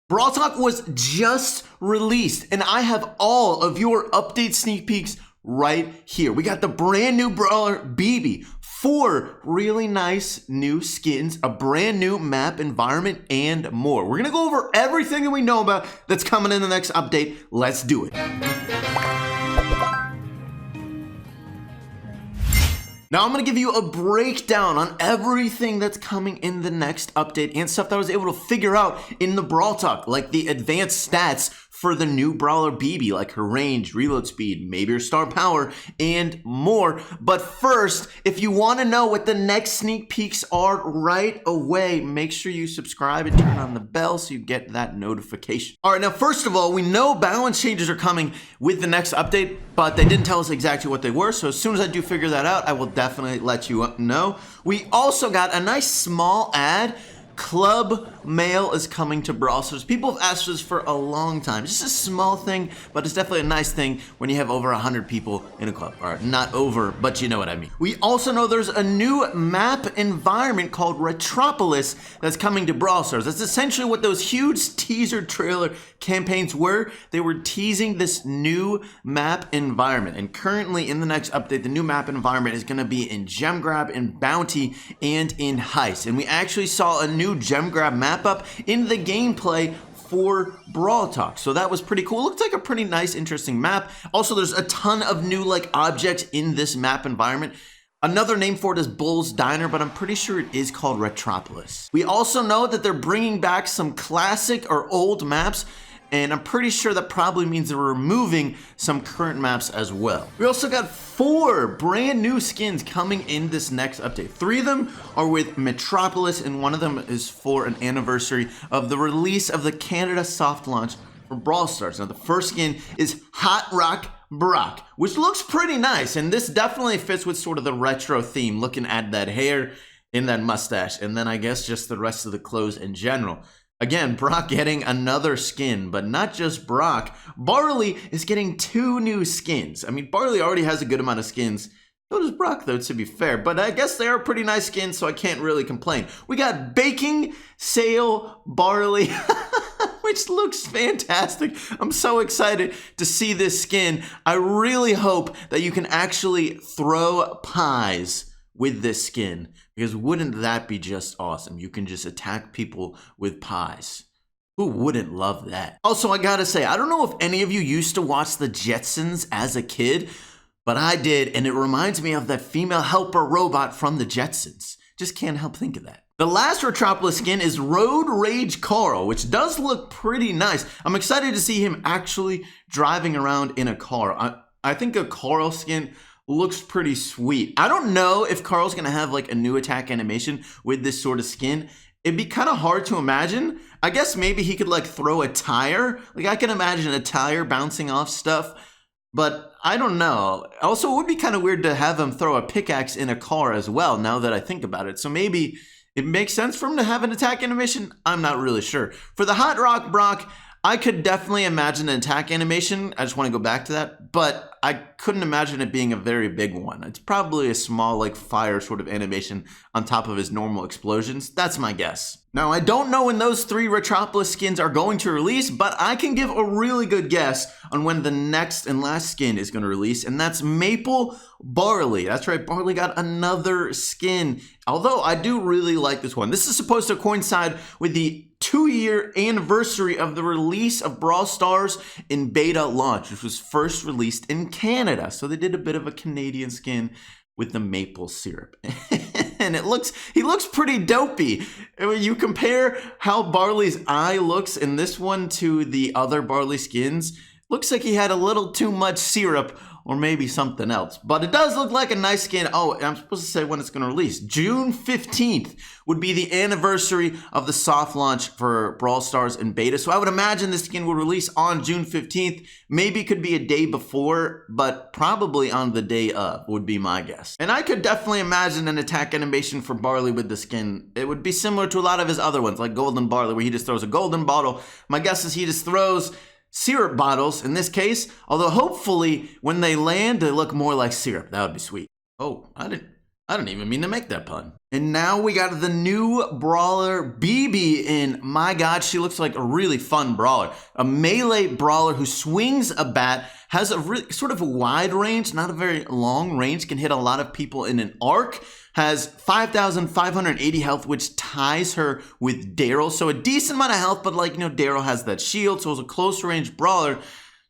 Brawl Talk was just released, and I have all of your update sneak peeks right here. We got the brand new Brawler Bibi, 4 really nice new skins, a brand new map environment, and more. We're gonna go over everything that we know about that's coming in the next update. Let's do it. Now I'm going to give you a breakdown on everything that's coming in the next update and stuff that I was able to figure out in the Brawl Talk, like the advanced stats for the new Brawler Bibi, like her range, reload speed, maybe her star power, and more. But first, if you want to know what the next sneak peeks are right away, make sure you subscribe and turn on the bell so you get that notification. All right, now first of all, we know balance changes are coming with the next update, but they didn't tell us exactly what they were, so as soon as I do figure that out, I will definitely let you know. We also got a nice small ad. Club mail is coming to Brawl Stars. People have asked us for a long time. It's just a small thing, but it's definitely a nice thing when you have over 100 people in a club. Or not over, but you know what I mean. We also know there's a new map environment called Retropolis that's coming to Brawl Stars. That's essentially what those huge teaser trailer campaigns were. They were teasing this new map environment. And currently in the next update, the new map environment is going to be in Gem Grab, in Bounty, and in Heist. And we actually saw a new Gem Grab map up in the gameplay for Brawl Talk. So that was pretty cool. Looks like a pretty nice, interesting map. Also, there's a ton of new like objects in this map environment. Another name for it is Bull's Diner, but I'm pretty sure it is called Retropolis. We also know that they're bringing back some classic or old maps, and I'm pretty sure that probably means they're removing some current maps as well. We also got 4 brand new skins coming in this next update. 3 of them are with Metropolis, and 1 of them is for an anniversary of the release of the Canada soft launch for Brawl Stars. Now, the first skin is Hot Rock Brock, which looks pretty nice, and this definitely fits with sort of the retro theme, looking at that hair and that mustache, and then I guess just the rest of the clothes in general. Again, Brock getting another skin, but not just Brock. Barley is getting 2 new skins. I mean, Barley already has a good amount of skins. So does Brock, though, to be fair. But I guess they are pretty nice skins, so I can't really complain. We got Baking Sale Barley, which looks fantastic. I'm so excited to see this skin. I really hope that you can actually throw pies with this skin, because wouldn't that be just awesome? You can just attack people with pies. Who wouldn't love that? Also, I gotta say, I don't know if any of you used to watch the Jetsons as a kid, but I did, and it reminds me of that female helper robot from the Jetsons. Just can't help think of that. The last Retropolis skin is Road Rage Carl, which does look pretty nice. I'm excited to see him actually driving around in a car. I think a Carl skin looks pretty sweet. I don't know if Carl's gonna have like a new attack animation with this sort of skin. It'd be kind of hard to imagine. I guess maybe he could like throw a tire. Like I can imagine a tire bouncing off stuff, but I don't know. Also, it would be kind of weird to have him throw a pickaxe in a car as well, now that I think about it. So maybe it makes sense for him to have an attack animation. I'm not really sure. For the Hot Rock Brock, I could definitely imagine an attack animation. I just want to go back to that, but I couldn't imagine it being a very big one. It's probably a small like fire sort of animation on top of his normal explosions. That's my guess. Now, I don't know when those 3 Retropolis skins are going to release, but I can give a really good guess on when the next and last skin is going to release, and that's Maple Barley. That's right, Barley got another skin, although I do really like this one. This is supposed to coincide with the 2-year anniversary of the release of Brawl Stars in beta launch, which was first released in Canada. So they did a bit of a Canadian skin with the maple syrup. And he looks pretty dopey. When you compare how Barley's eye looks in this one to the other Barley skins, looks like he had a little too much syrup or maybe something else. But it does look like a nice skin. Oh, and I'm supposed to say when it's going to release. June 15th would be the anniversary of the soft launch for Brawl Stars in beta. So I would imagine this skin will release on June 15th. Maybe it could be a day before, but probably on the day of would be my guess. And I could definitely imagine an attack animation for Barley with the skin. It would be similar to a lot of his other ones, like Golden Barley, where he just throws a golden bottle. My guess is he just throws syrup bottles in this case, although hopefully when they land, they look more like syrup. That would be sweet. Oh, I didn't even mean to make that pun. And now we got the new brawler Bibi in. My god, she looks like a really fun brawler. A melee brawler who swings a bat, has a really sort of a wide range, not a very long range, can hit a lot of people in an arc, has 5,580 health, which ties her with Daryl. So a decent amount of health, but like, you know, Daryl has that shield, so it's a close range brawler.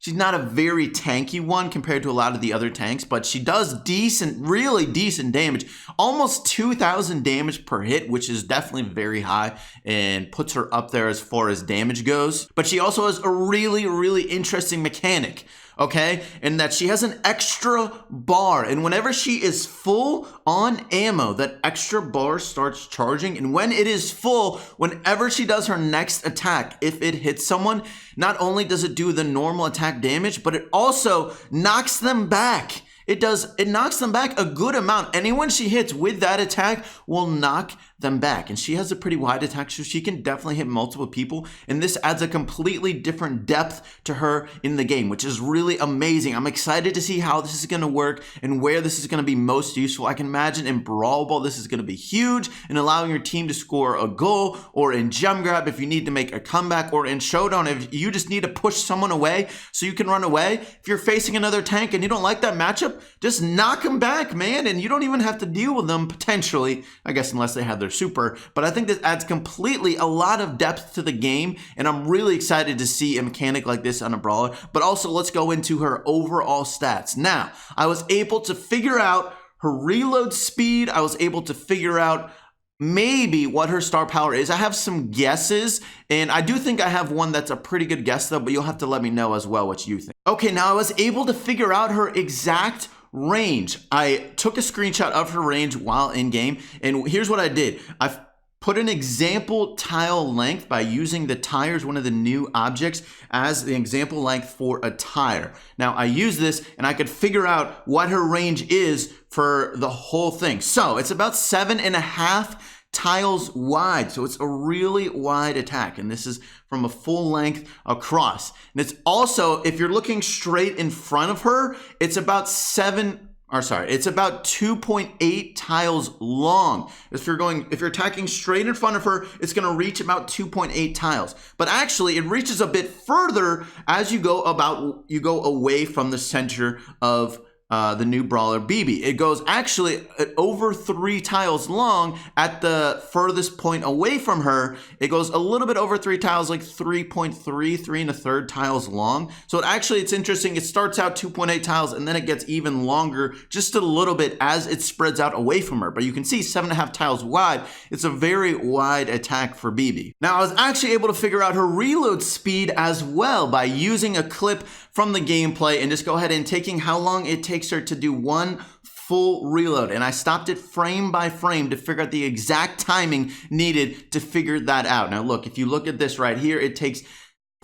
She's not a very tanky one compared to a lot of the other tanks, but she does decent, really decent damage. Almost 2,000 damage per hit, which is definitely very high and puts her up there as far as damage goes. But she also has a really, really interesting mechanic, okay? And that she has an extra bar, and whenever she is full on ammo, that extra bar starts charging, and when it is full, whenever she does her next attack, if it hits someone, not only does it do the normal attack damage, but it also knocks them back. It knocks them back a good amount. Anyone she hits with that attack will knock them back. And she has a pretty wide attack, so she can definitely hit multiple people. And this adds a completely different depth to her in the game, which is really amazing. I'm excited to see how this is going to work and where this is going to be most useful. I can imagine in Brawl Ball, this is going to be huge in allowing your team to score a goal, or in Gem Grab if you need to make a comeback, or in Showdown if you just need to push someone away so you can run away. If you're facing another tank and you don't like that matchup, just knock them back, man, and you don't even have to deal with them potentially, I guess, unless they have their super. But I think this adds completely a lot of depth to the game, and I'm really excited to see a mechanic like this on a brawler. But also, let's go into her overall stats. Now, I was able to figure out her reload speed. I was able to figure out maybe what her star power is. I have some guesses, and I do think I have one that's a pretty good guess though, but you'll have to let me know as well what you think. Okay, now I was able to figure out her exact range. I took a screenshot of her range while in game, and here's what I did. I've put an example tile length by using the tires, one of the new objects, as the example length for a tire. Now I use this and I could figure out what her range is for the whole thing. So it's about 7.5 tiles wide. So it's a really wide attack, and this is from a full length across. And it's also, if you're looking straight in front of her, it's about 2.8 tiles long. If you're attacking straight in front of her, it's gonna reach about 2.8 tiles. But actually, it reaches a bit further as you go away from the center of the new brawler Bibi. It goes actually over 3 tiles long at the furthest point away from her. It goes a little bit over 3 tiles, like 3.3, 3 1/3 tiles long. So it's interesting. It starts out 2.8 tiles and then it gets even longer just a little bit as it spreads out away from her. But you can see 7.5 tiles wide. It's a very wide attack for Bibi. Now I was actually able to figure out her reload speed as well by using a clip from the gameplay and just go ahead and taking how long it takes her to do one full reload. And I stopped it frame by frame to figure out the exact timing needed to figure that out. Now look, if you look at this right here, it takes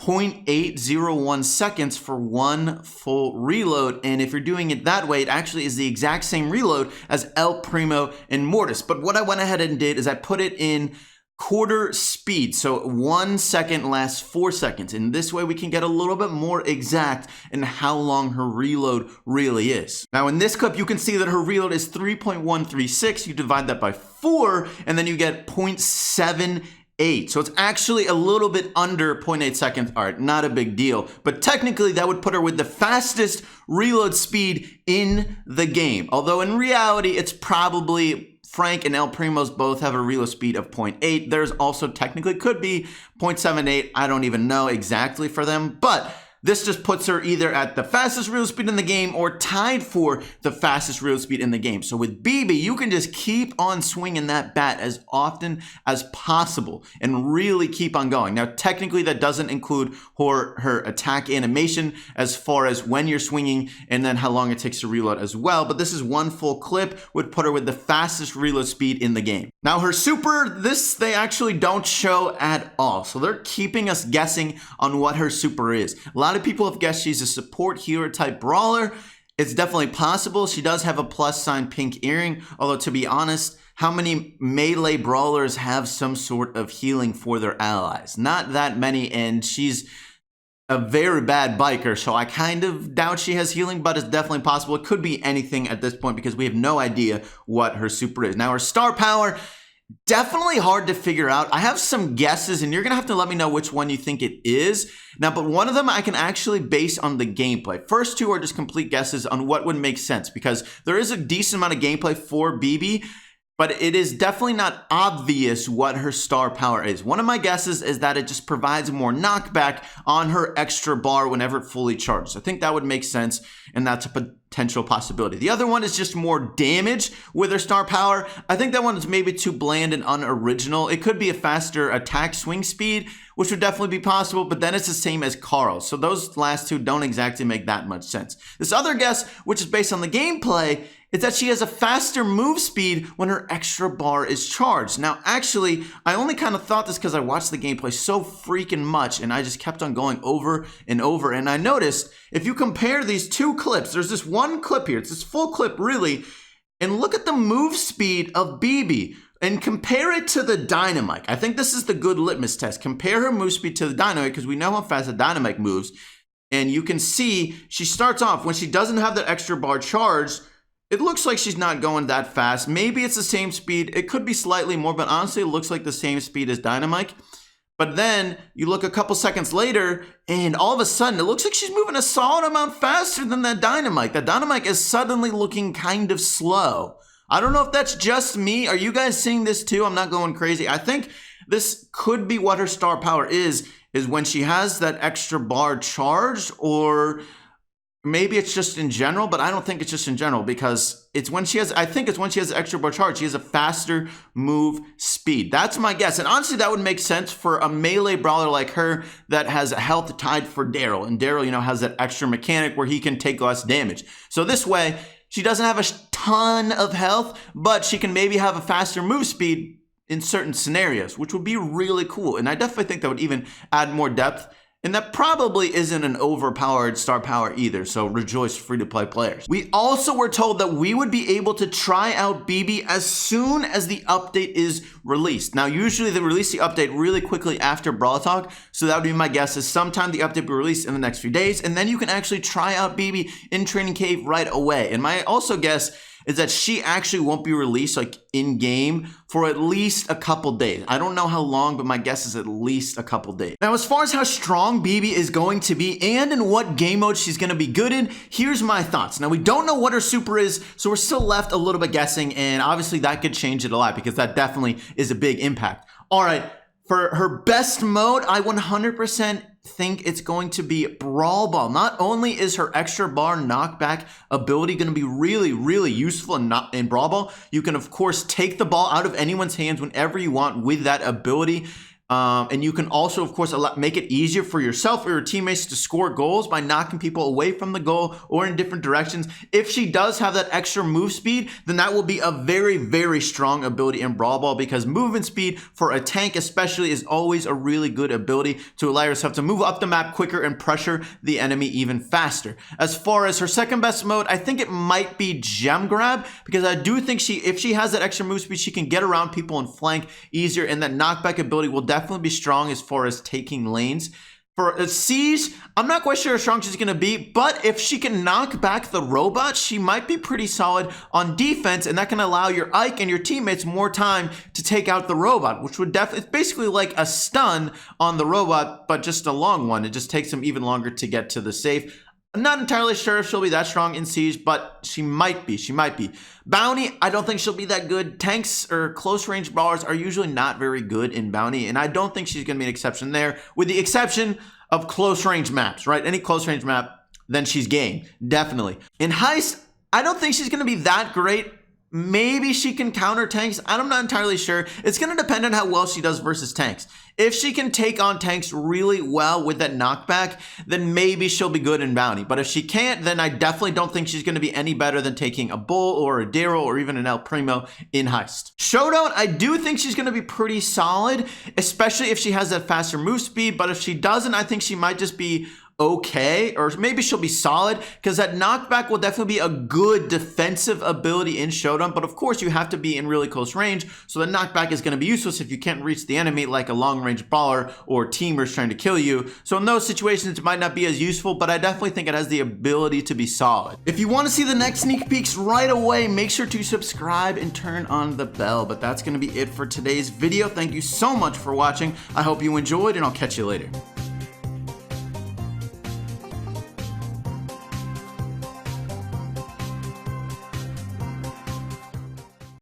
0.801 seconds for one full reload. And if you're doing it that way, it actually is the exact same reload as El Primo and Mortis. But what I went ahead and did is I put it in quarter speed, so 1 second lasts 4 seconds, and this way we can get a little bit more exact in how long her reload really is. Now in this clip you can see that her reload is 3.136. You divide that by 4 and then you get 0.78, so it's actually a little bit under 0.8 seconds. All right, not a big deal, but technically that would put her with the fastest reload speed in the game, although in reality it's probably Frank and El Primo's both have a reload speed of 0.8. There's also technically could be 0.78. I don't even know exactly for them, but this just puts her either at the fastest reload speed in the game or tied for the fastest reload speed in the game. So with Bibi, you can just keep on swinging that bat as often as possible and really keep on going. Now, technically, that doesn't include her attack animation as far as when you're swinging and then how long it takes to reload as well. But this is one full clip, would put her with the fastest reload speed in the game. Now, her super, they actually don't show at all. So they're keeping us guessing on what her super is. A lot of people have guessed she's a support healer type brawler. It's definitely possible. She does have a plus sign pink earring, although to be honest, how many melee brawlers have some sort of healing for their allies? Not that many, and she's a very bad biker, so I kind of doubt she has healing, but it's definitely possible. It could be anything at this point because we have no idea what her super is. Now, her star power, definitely hard to figure out. I have some guesses, and you're going to have to let me know which one you think it is. Now, but one of them I can actually base on the gameplay. First two are just complete guesses on what would make sense because there is a decent amount of gameplay for Bibi, but it is definitely not obvious what her star power is. One of my guesses is that it just provides more knockback on her extra bar whenever it fully charges. I think that would make sense, and that's a potential possibility. The other one is just more damage with her star power. I think that one is maybe too bland and unoriginal. It could be a faster attack swing speed, which would definitely be possible, but then it's the same as Carl. So those last two don't exactly make that much sense. This other guess, which is based on the gameplay, is that she has a faster move speed when her extra bar is charged. Now, actually, I only kind of thought this because I watched the gameplay so freaking much, and I just kept on going over and over. And I noticed if you compare these two clips, there's this one clip here, it's this full clip really, and look at the move speed of Bibi and compare it to the Dynamite. I think this is the good litmus test. Compare her move speed to the Dynamite because we know how fast the Dynamite moves. And you can see she starts off when she doesn't have that extra bar charged. It looks like she's not going that fast. Maybe it's the same speed. It could be slightly more, but honestly, it looks like the same speed as Dynamite. But then you look a couple seconds later, and all of a sudden, it looks like she's moving a solid amount faster than that Dynamite. That Dynamite is suddenly looking kind of slow. I don't know if that's just me. Are you guys seeing this too? I'm not going crazy. I think this could be what her star power is when she has that extra bar charged, or maybe it's just in general, but I don't think it's just in general because it's when she has, I think it's when she has extra bar charge, she has a faster move speed. That's my guess. And honestly, that would make sense for a melee brawler like her that has a health tied for Daryl. And Daryl, has that extra mechanic where he can take less damage. So this way, she doesn't have a ton of health, but she can maybe have a faster move speed in certain scenarios, which would be really cool. And I definitely think that would even add more depth. And that probably isn't an overpowered star power either, so rejoice free-to-play players. We also were told that we would be able to try out Bibi as soon as the update is released. Now, usually they release the update really quickly after Brawl Talk, so that would be my guess is sometime the update will be released in the next few days, and then you can actually try out Bibi in Training Cave right away. And my also guess is that she actually won't be released like in game for at least a couple days. I don't know how long, but my guess is at least a couple days. Now, as far as how strong Bibi is going to be and in what game mode she's going to be good in, here's my thoughts. Now, we don't know what her super is, so we're still left a little bit guessing, and obviously that could change it a lot because that definitely is a big impact. All right, for her best mode, I 100% think it's going to be Brawl Ball. Not only is her extra bar knockback ability going to be really, really useful in Brawl Ball, you can of course take the ball out of anyone's hands whenever you want with that ability. And you can also, of course, make it easier for yourself or your teammates to score goals by knocking people away from the goal or in different directions. If she does have that extra move speed, then that will be a very, very strong ability in Brawl Ball because movement speed for a tank especially is always a really good ability to allow yourself to move up the map quicker and pressure the enemy even faster. As far as her second best mode, I think it might be Gem Grab because I do think if she has that extra move speed, she can get around people and flank easier, and that knockback ability will definitely be strong as far as taking lanes. For a Siege, I'm not quite sure how strong she's going to be, but if she can knock back the robot, she might be pretty solid on defense, and that can allow your Ike and your teammates more time to take out the robot, which would definitely, it's basically like a stun on the robot, but just a long one. It just takes them even longer to get to the safe. I'm not entirely sure if she'll be that strong in Siege, but she might be. Bounty, I don't think she'll be that good. Tanks or close range brawlers are usually not very good in Bounty, and I don't think she's going to be an exception there, with the exception of close range maps, right? Any close range map, then she's game, definitely. In Heist, I don't think she's going to be that great. Maybe she can counter tanks. I'm not entirely sure. It's going to depend on how well she does versus tanks. If she can take on tanks really well with that knockback, then maybe she'll be good in Bounty. But if she can't, then I definitely don't think she's going to be any better than taking a Bull or a Daryl or even an El Primo in Heist. Showdown, I do think she's going to be pretty solid, especially if she has that faster move speed. But if she doesn't, I think she might just be okay, or maybe she'll be solid, because that knockback will definitely be a good defensive ability in Showdown, but of course you have to be in really close range, so the knockback is going to be useless if you can't reach the enemy like a long-range brawler or teamers trying to kill you. So in those situations it might not be as useful, but I definitely think it has the ability to be solid. If you want to see the next sneak peeks right away, make sure to subscribe and turn on the bell. But that's going to be it for today's video. Thank you so much for watching. I hope you enjoyed, and I'll catch you later.